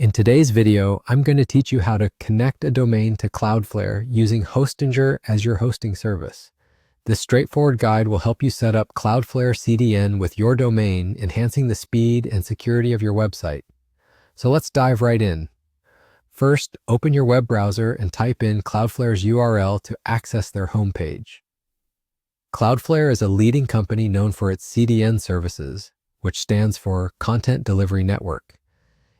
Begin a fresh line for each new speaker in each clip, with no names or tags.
In today's video, I'm going to teach you how to connect a domain to Cloudflare using Hostinger as your hosting service. This straightforward guide will help you set up Cloudflare CDN with your domain, enhancing the speed and security of your website. So let's dive right in. First, open your web browser and type in Cloudflare's URL to access their homepage. Cloudflare is a leading company known for its CDN services, which stands for Content Delivery Network.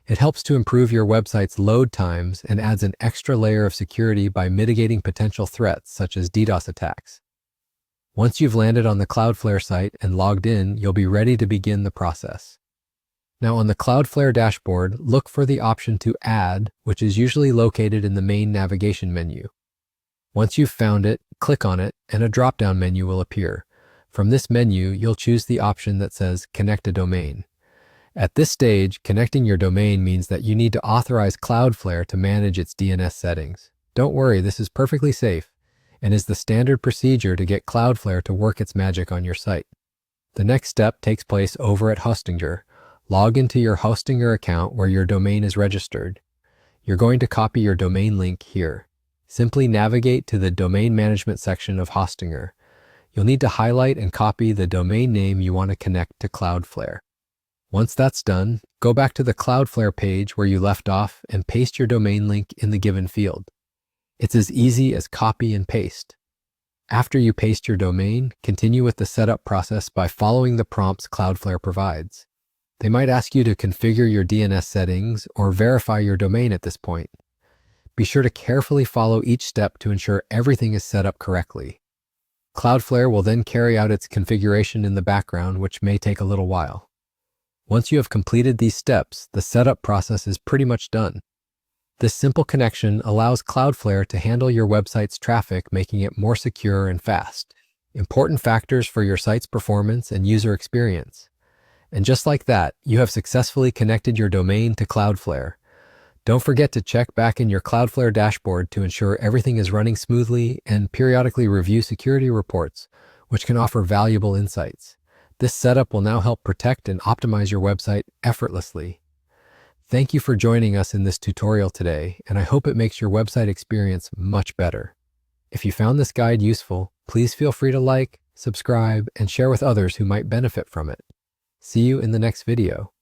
It helps to improve your website's load times and adds an extra layer of security by mitigating potential threats such as DDoS attacks. Once you've landed on the Cloudflare site and logged in, you'll be ready to begin the process. Now on the Cloudflare dashboard, look for the option to Add, which is usually located in the main navigation menu. Once you've found it, click on it and a drop-down menu will appear. From this menu, you'll choose the option that says Connect a Domain. At this stage, connecting your domain means that you need to authorize Cloudflare to manage its DNS settings. Don't worry, this is perfectly safe and is the standard procedure to get Cloudflare to work its magic on your site. The next step takes place over at Hostinger. Log into your Hostinger account where your domain is registered. You're going to copy your domain link here. Simply navigate to the Domain Management section of Hostinger. You'll need to highlight and copy the domain name you want to connect to Cloudflare. Once that's done, go back to the Cloudflare page where you left off and paste your domain link in the given field. It's as easy as copy and paste. After you paste your domain, continue with the setup process by following the prompts Cloudflare provides. They might ask you to configure your DNS settings or verify your domain at this point. Be sure to carefully follow each step to ensure everything is set up correctly. Cloudflare will then carry out its configuration in the background, which may take a little while. Once you have completed these steps, the setup process is pretty much done. This simple connection allows Cloudflare to handle your website's traffic, making it more secure and fast. Important factors for your site's performance and user experience. And just like that, you have successfully connected your domain to Cloudflare. Don't forget to check back in your Cloudflare dashboard to ensure everything is running smoothly and periodically review security reports, which can offer valuable insights. This setup will now help protect and optimize your website effortlessly. Thank you for joining us in this tutorial today, and I hope it makes your website experience much better. If you found this guide useful, please feel free to like, subscribe, and share with others who might benefit from it. See you in the next video.